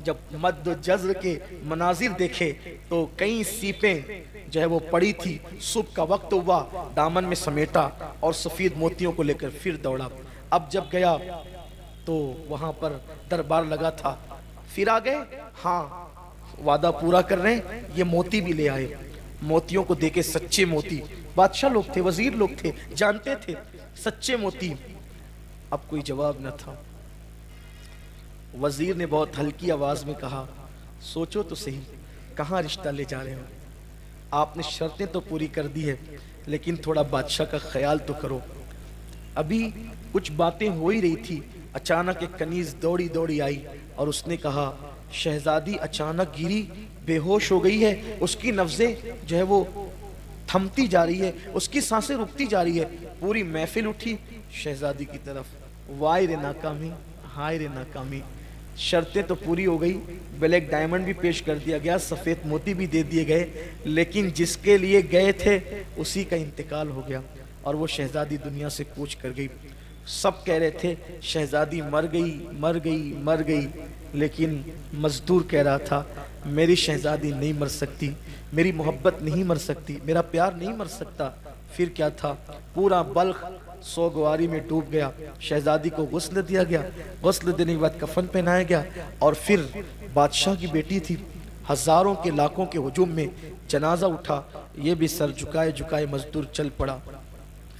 جب مد و جزر کے مناظر دیکھے تو کئی سیپیں جو ہے وہ پڑی تھی، صبح کا وقت ہوا، دامن میں سمیٹا اور سفید موتیوں کو لے کر پھر دوڑا۔ اب جب گیا تو وہاں پر دربار لگا تھا، پھر آ گئے، ہاں وعدہ پورا کر رہے ہیں، یہ موتی بھی لے آئے۔ موتیوں کو دیکھے، سچے موتی، بادشاہ لوگ تھے، وزیر لوگ تھے، جانتے تھے سچے موتی۔ اب کوئی جواب نہ تھا۔ وزیر نے بہت ہلکی آواز میں کہا، سوچو تو صحیح، کہاں رشتہ لے جا رہے ہو؟ آپ نے شرطیں تو پوری کر دی ہے، لیکن تھوڑا بادشاہ کا خیال تو کرو۔ ابھی کچھ باتیں ہو ہی رہی تھی، اچانک ایک کنیز دوڑی دوڑی آئی اور اس نے کہا، شہزادی اچانک گری، بے ہوش ہو گئی ہے، اس کی نبضیں جو ہے وہ تھمتی جا رہی ہے، اس کی سانسیں رکتی جا رہی ہے۔ پوری محفل اٹھی شہزادی کی طرف، وائے رے ناکامی، ہائے رے ناکامی۔ شرطیں تو پوری ہو گئی، بلیک ڈائمنڈ بھی پیش کر دیا گیا، سفید موتی بھی دے دیے گئے، لیکن جس کے لیے گئے تھے اسی کا انتقال ہو گیا اور وہ شہزادی دنیا سے کوچ کر گئی۔ سب کہہ رہے تھے شہزادی مر گئی، مر گئی، مر گئی، لیکن مزدور کہہ رہا تھا میری شہزادی نہیں مر سکتی، میری محبت نہیں مر سکتی، میرا پیار نہیں مر سکتا۔ پھر کیا تھا، پورا بلخ سوگواری میں ڈوب گیا، شہزادی کو غسل دیا گیا، غسل دینے کے بعد کفن پہنایا گیا، اور پھر بادشاہ کی بیٹی تھی، ہزاروں کے لاکھوں کے ہجوم میں جنازہ اٹھا، یہ بھی سر جھکائے جھکائے مزدور چل پڑا۔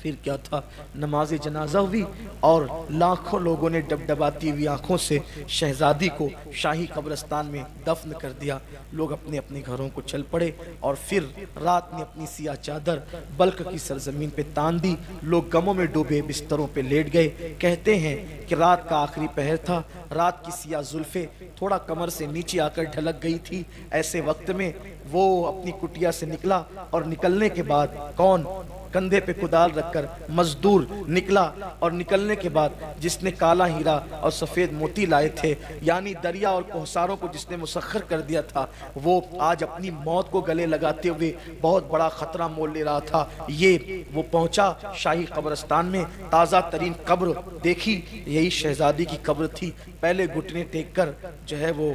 پھر کیا تھا، نماز جنازہ ہوئی اور لاکھوں لوگوں نے ڈبڈباتی ہوئی آنکھوں سے شہزادی کو شاہی قبرستان میں دفن کر دیا۔ لوگ اپنے اپنے گھروں کو چل پڑے اور پھر رات نے اپنی سیاہ چادر بلخ کی سرزمین پہ تان دی، لوگ غموں میں ڈوبے بستروں پہ لیٹ گئے۔ کہتے ہیں کہ رات کا آخری پہر تھا، رات کی سیاہ زلفیں تھوڑا کمر سے نیچے آ کر ڈھلک گئی تھی، ایسے وقت میں وہ اپنی کٹیا سے نکلا اور نکلنے کے بعد کون؟ کندھے پہ کدال رکھ کر مزدور نکلا، اور نکلنے کے بعد جس نے کالا ہیرا اور سفید موتی لائے تھے، یعنی دریا اور کوہساروں کو جس نے مسخر کر دیا تھا، وہ آج اپنی موت کو گلے لگاتے ہوئے بہت بڑا خطرہ مول لے رہا تھا۔ یہ وہ پہنچا شاہی قبرستان میں، تازہ ترین قبر دیکھی، یہی شہزادی کی قبر تھی۔ پہلے گھٹنے ٹیک کر جو ہے وہ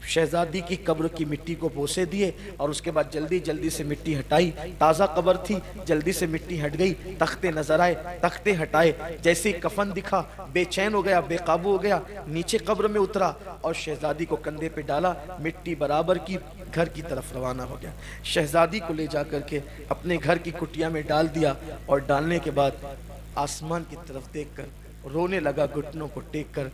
شہزادی کی قبر کی مٹی کو بوسے دیے اور اس کے بعد جلدی جلدی سے مٹی ہٹائی۔ تازہ قبر تھی، جلدی سے مٹی ہٹ گئی، تختے نظر آئے، تختے ہٹائے، جیسے ہی کفن دکھا بے چین ہو گیا، بے قابو ہو گیا، نیچے قبر میں اترا اور شہزادی کو کندھے پہ ڈالا، مٹی برابر کی، گھر کی طرف روانہ ہو گیا۔ شہزادی کو لے جا کر کے اپنے گھر کی کٹیا میں ڈال دیا اور ڈالنے کے بعد آسمان کی طرف دیکھ کر رونے لگا گھٹنوں کو ٹیک کر۔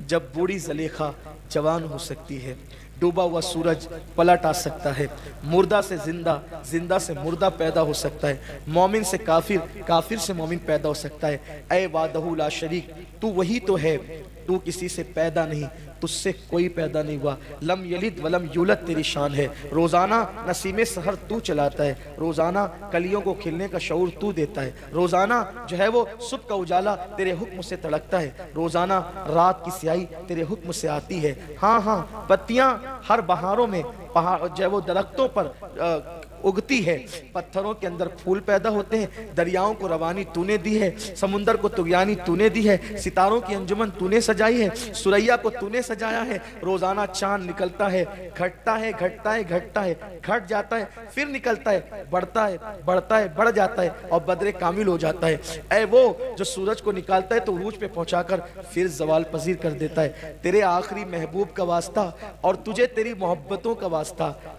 جب بوڑھی زلیخا جوان ہو سکتی ہے، ڈوبا ہوا سورج پلٹ آ سکتا ہے، مردہ سے زندہ، زندہ سے مردہ پیدا ہو سکتا ہے، مومن سے کافر، کافر سے مومن پیدا ہو سکتا ہے۔ اے وحدہ لا شریک، تو وہی تو ہے، تو کسی سے پیدا نہیں، تجھ سے کوئی پیدا نہیں ہوا، لم یلد ولم یولد تیری شان ہے۔ روزانہ نسیم سحر تو چلاتا ہے، روزانہ کلیوں کو کھلنے کا شعور تو دیتا ہے، روزانہ جو ہے وہ صبح کا اجالا تیرے حکم سے تڑکتا ہے، روزانہ رات کی سیاہی تیرے حکم سے آتی ہے۔ ہاں ہاں، پتیاں ہر بہاروں میں جو ہے وہ درختوں پر اگتی ہے، پتھروں کے اندر پھول پیدا ہوتے ہیں، دریاؤں کو روانی تو نے دی ہے، سمندر کو طغیانی تو نے دی ہے، ستاروں کی انجمن تو نے سجائی ہے، سریا کو تو نے سجایا ہے۔ روزانہ چاند نکلتا ہے، گھٹتا ہے، گھٹتا ہے، گھٹتا ہے، گھٹ جاتا ہے، پھر نکلتا ہے، بڑھتا ہے، بڑھتا ہے، بڑھ جاتا ہے اور بدر کامل ہو جاتا ہے۔ اے وہ جو سورج کو نکالتا ہے تو عروج پہ پہنچا کر پھر زوال پذیر کر دیتا ہے۔ تیرے آخری محبوب کا واسطہ اور تجھے تیری محبتوں کا واسطہ،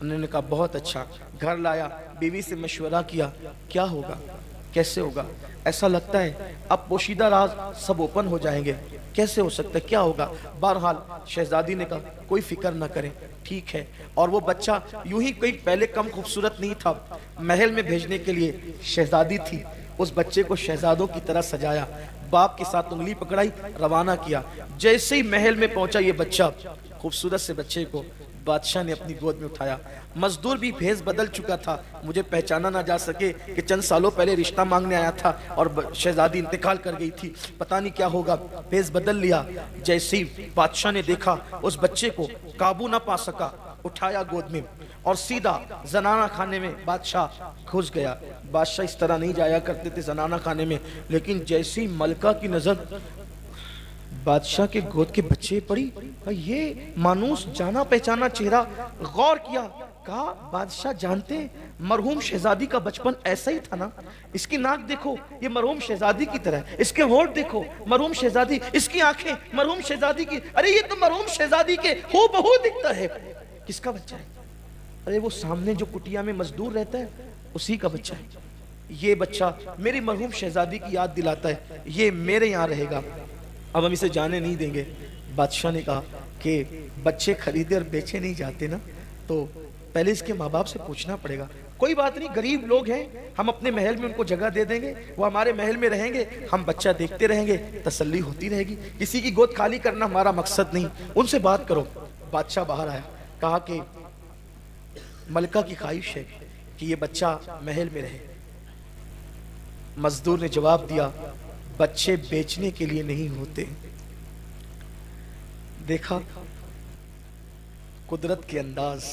انہوں نے کہا بہت اچھا. گھر لایا, بیوی سے مشورہ کیا, کیا ہوگا, کیسے ہوگا, ایسا لگتا ہے اب پوشیدہ راز سب اوپن ہو جائیں گے, کیسے ہو سکتا ہے, کیا ہوگا. بہرحال شہزادی نے کہا کوئی فکر نہ کریں, ٹھیک ہے. اور وہ بچہ یوں ہی کوئی پہلے کم خوبصورت نہیں تھا, محل میں بھیجنے کے لیے شہزادی تھی. اس بچے کو شہزادوں کی طرح سجایا, باپ کے ساتھ انگلی پکڑائی, روانہ کیا. جیسے ہی محل میں پہنچا یہ بچہ, خوبصورت سے بچے کو بادشاہ نے اپنی گود میں اٹھایا. مزدور بھی بھیس بدل چکا تھا, مجھے پہچانا نہ جا سکے کہ چند سالوں پہلے رشتہ مانگنے آیا تھا اور شہزادی انتقال کر گئی تھی, پتہ نہیں کیا ہوگا. بھیس بدل لیا. جیسے ہی بادشاہ نے دیکھا اس بچے کو, قابو نہ پا سکا, اٹھایا گود میں اور سیدھا زنانہ خانے میں بادشاہ گھس گیا. بادشاہ اس طرح نہیں جایا کرتے تھے زنانہ خانے میں, لیکن جیسی ملکہ کی نظر بادشاہ کے گود کے بچے پڑی, یہ مانوس جانا پہچانا چہرہ, غور کیا, کہا بادشاہ جانتے ہیں مرحوم شہزادی کا بچپن ایسا ہی تھا نا, اس کی ناک دیکھو یہ مرحوم شہزادی کی طرح ہے, اس کے ہونٹ دیکھو مرحوم شہزادی, اس کی آنکھیں مرحوم شہزادی کی, ارے یہ تو مرحوم شہزادی کے ہو بہو دکھتا ہے. کس کا بچہ ہے؟ ارے وہ سامنے جو کٹیا میں مزدور رہتا ہے اسی کا بچہ ہے. یہ بچہ میری مرحوم شہزادی کی یاد دلاتا ہے, یہ میرے یہاں رہے گا, اب ہم اسے جانے نہیں دیں گے. بادشاہ نے کہا کہ بچے خریدے اور بیچے نہیں جاتے نا, تو پہلے اس کے ماں باپ سے پوچھنا پڑے گا. کوئی بات نہیں, غریب لوگ ہیں, ہم اپنے محل میں ان کو جگہ دے دیں گے, وہ ہمارے محل میں رہیں گے, ہم بچہ دیکھتے رہیں گے, تسلی ہوتی رہے گی, کسی کی گود خالی کرنا ہمارا مقصد نہیں, ان سے بات کرو. بادشاہ باہر آیا, کہا کہ ملکہ کی خواہش ہے کہ یہ بچہ محل میں رہے. مزدور نے جواب دیا بچے بیچنے کے لیے نہیں ہوتے. دیکھا قدرت کے انداز,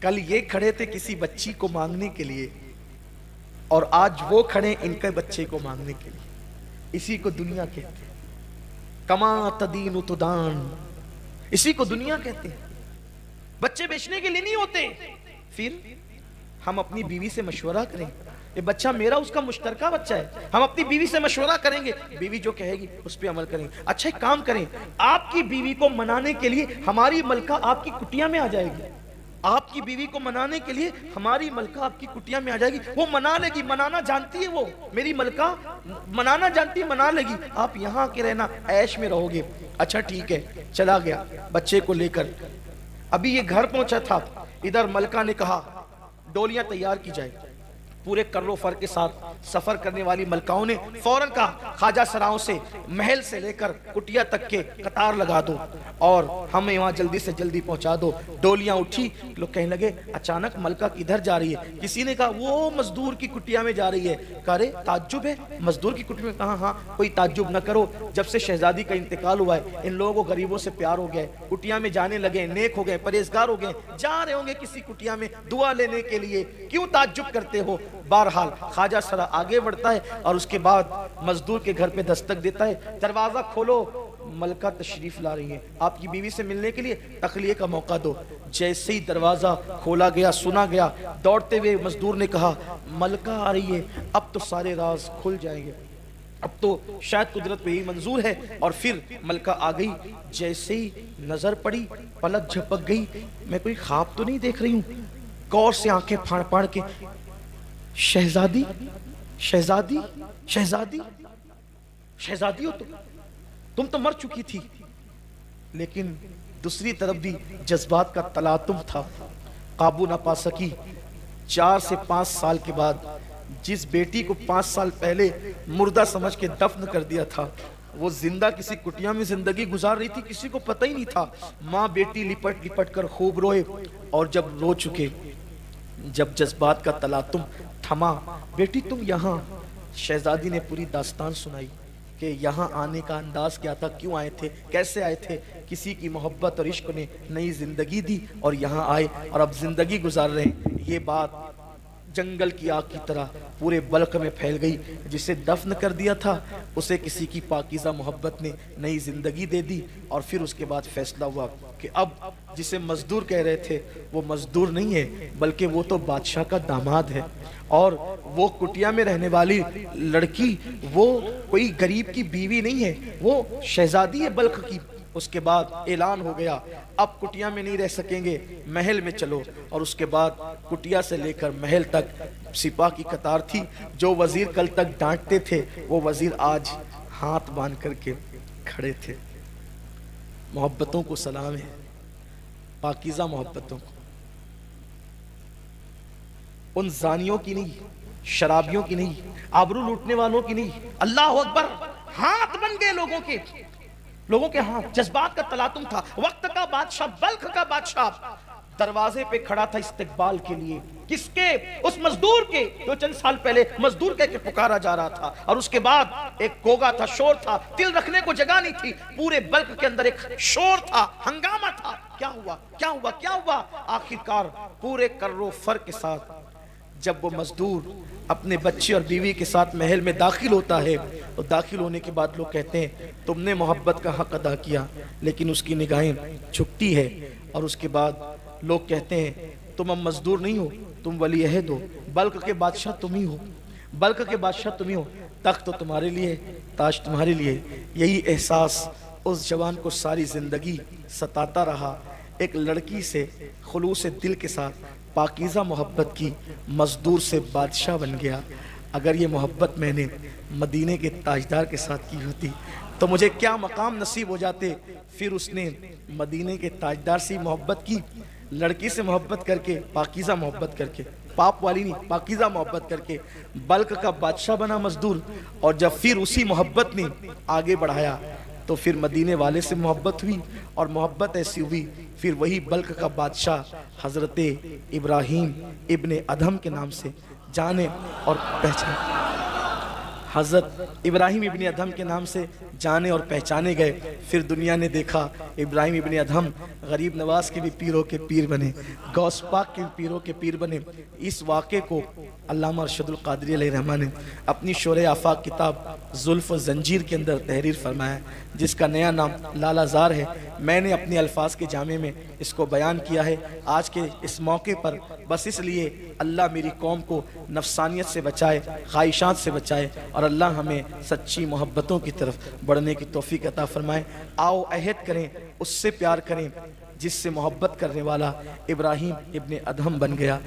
کل یہ کھڑے تھے کسی بچی کو مانگنے کے لیے اور آج وہ کھڑے ان کے بچے کو مانگنے کے لیے. اسی کو دنیا کہتے ہیں, کما تدین تدان, اسی کو دنیا کہتے ہیں. بچے بیچنے کے لیے نہیں ہوتے. پھر ہم اپنی بیوی سے مشورہ کریں, یہ بچہ میرا اس کا مشترکہ بچہ ہے, ہم اپنی بیوی سے مشورہ کریں گے, بیوی جو کہے گی اس پہ عمل کریں گے. اچھا ایک کام کریں, آپ کی بیوی کو منانے کے لیے ہماری ملکہ آپ کی کٹیا میں آ جائے گی, آپ کی بیوی کو منانے کے لیے ہماری ملکہ آپ کی کٹیا میں آ جائے گی, وہ منا لے گی, منانا جانتی ہے, وہ میری ملکہ منانا جانتی ہے, منا لے گی, آپ یہاں کے رہنا, عیش میں رہو گے. اچھا ٹھیک ہے, چلا گیا بچے کو لے کر. ابھی یہ گھر پہنچا تھا, ادھر ملکہ نے کہا ڈولیاں تیار کی جائے. پورے کر و فر کے ساتھ سفر کرنے والی ملکاؤں نے فوراً کہا خواجہ سراؤں سے محل سے لے کر کٹیا تک کے قطار لگا دو اور ہمیں وہاں جلدی سے جلدی پہنچا دو. ڈولیاں اٹھی, لوگ کہنے لگے اچانک ملکہ کدھر جا رہی ہے؟ کسی نے کہا وہ مزدور کی کٹیا میں جا رہی ہے. کہا رے تعجب ہے, مزدور کی کٹیا میں؟ کہا ہاں, کوئی تعجب نہ کرو, جب سے شہزادی کا انتقال ہوا ہے ان لوگوں کو غریبوں سے پیار ہو گیا ہے, کٹیا میں جانے لگے, نیک ہو گئے, پرہیزگار ہو گئے, جا رہے ہوں گے کسی کٹیا میں دعا لینے کے لیے, کیوں تعجب کرتے ہو؟ بہرحال خواجہ سرا آگے بڑھتا ہے اور اس کے بعد مزدور کے گھر پہ دستک دیتا ہے, دروازہ کھولو, ملکہ تشریف لا رہی ہیں, آپ کی بیوی سے ملنے کے لیے تخلیے کا موقع دو. جیسے ہی دروازہ کھولا گیا, سنا گیا, دوڑتے ہوئے مزدور نے کہا ملکہ آ رہی ہے, اب تو سارے راز کھل جائیں گے, اب تو شاید قدرت پہ ہی منظور ہے. اور پھر ملکہ آ گئی, جیسے ہی نظر پڑی پلک جھپک گئی, میں کوئی خواب تو نہیں دیکھ رہی ہوں, غور سے آنکھیں پھاڑ پھاڑ کے, شہزادی شہزادی شہزادی شہزادی ہو تم تو مر چکی تھی. لیکن دوسری طرف بھی جذبات کا تلاطم تھا, قابو نہ پا سکی. 4 سے 5 سال کے بعد جس بیٹی کو 5 سال پہلے مردہ سمجھ کے دفن کر دیا تھا, وہ زندہ کسی کٹیا میں زندگی گزار رہی تھی, کسی کو پتہ ہی نہیں تھا. ماں بیٹی لپٹ لپٹ کر خوب روئے, اور جب رو چکے, جب جذبات کا تلاطم تھما, بیٹی تم یہاں, شہزادی نے پوری داستان سنائی کہ یہاں آنے کا انداز کیا تھا, کیوں آئے تھے, کیسے آئے تھے. کسی کی محبت اور عشق نے نئی زندگی دی اور یہاں آئے اور اب زندگی گزار رہے ہیں. یہ بات جنگل کی آگ کی طرح پورے بلخ میں پھیل گئی. جسے دفن کر دیا تھا اسے کسی کی پاکیزہ محبت نے نئی زندگی دے دی. اور پھر اس کے بعد فیصلہ ہوا کہ اب جسے مزدور کہہ رہے تھے وہ مزدور نہیں ہے, بلکہ وہ تو بادشاہ کا داماد ہے. اور وہ کٹیا میں رہنے والی لڑکی وہ کوئی غریب کی بیوی نہیں ہے, وہ شہزادی ہے بلخ کی. اس کے بعد اعلان ہو گیا اب کٹیا میں نہیں رہ سکیں گے، محل میں چلو، اور اس کے بعد کٹیا سے لے کر محل تک سپاہ کی قطار تھی۔ جو وزیر کل تک ڈانٹتے تھے وہ وزیر آج ہاتھ باندھ کر کے کھڑے تھے۔ محبتوں کو سلام ہے، پاکیزہ محبتوں کو، ان زانیوں کی نہیں، شرابیوں کی نہیں، آبرو لوٹنے والوں کی نہیں۔ اللہ اکبر، ہاتھ بن گئے لوگوں کے ہاتھ، جذبات کا تلاطم تھا۔ وقت کا بادشاہ، بلخ کا بادشاہ دروازے پہ کھڑا تھا استقبال کے لیے، کس کے؟ اس مزدور کے جو چند سال پہلے مزدور کہہ کے پکارا جا رہا تھا۔ اور اس کے بعد ایک کوگا تھا، شور تھا، دل رکھنے کو جگہ نہیں تھی، پورے بلخ کے اندر ایک شور تھا، ہنگامہ تھا۔ کیا ہوا کیا ہوا کیا ہوا؟ آخرکار پورے کر و فر کے ساتھ جب وہ مزدور اپنے بچے اور بیوی کے ساتھ محل میں داخل ہوتا ہے، تو داخل ہونے کے بعد لوگ کہتے ہیں تم نے محبت کا حق ادا کیا، لیکن اس کی نگاہیں جھکتی ہے۔ اور اس کے بعد لوگ کہتے ہیں تم اب مزدور نہیں ہو، تم ولی عہد ہو، بلخ کے بادشاہ تم ہی ہو، بلخ کے بادشاہ تم ہی ہو، تخت تو تمہارے لیے، تاج تمہارے لیے۔ یہی احساس اس جوان کو ساری زندگی ستاتا رہا۔ ایک لڑکی سے خلوص دل کے ساتھ پاکیزہ محبت کی، مزدور سے بادشاہ بن گیا۔ اگر یہ محبت میں نے مدینے کے تاجدار کے ساتھ کی ہوتی تو مجھے کیا مقام نصیب ہو جاتے۔ پھر اس نے مدینے کے تاجدار سے محبت کی، لڑکی سے محبت کر کے، پاکیزہ محبت کر کے، پاپ والی نہیں، پاکیزہ محبت کر کے بلخ کا بادشاہ بنا مزدور۔ اور جب پھر اسی محبت نے آگے بڑھایا تو پھر مدینے والے سے محبت ہوئی، اور محبت ایسی ہوئی پھر وہی بلخ کا بادشاہ حضرت ابراہیم ابن ادھم کے نام سے جانے اور پہچانے، حضرت ابراہیم ابن ادھم کے نام سے جانے اور پہچانے گئے۔ پھر دنیا نے دیکھا ابراہیم ابن ادھم غریب نواز کے بھی پیروں کے پیر بنے، غوث پاک کے پیروں کے پیر بنے۔ اس واقعے کو علامہ ارشد القادری علیہ رحمہ نے اپنی شورِ آفاق کتاب زلف و زنجیر کے اندر تحریر فرمایا، جس کا نیا نام لالہ زار ہے۔ میں نے اپنے الفاظ کے جامع میں اس کو بیان کیا ہے آج کے اس موقع پر، بس اس لیے اللہ میری قوم کو نفسانیت سے بچائے، خواہشات سے بچائے، اور اللہ ہمیں سچی محبتوں کی طرف بڑھنے کی توفیق عطا فرمائے۔ آؤ عہد کریں، اس سے پیار کریں جس سے محبت کرنے والا ابراہیم ابن ادھم بن گیا۔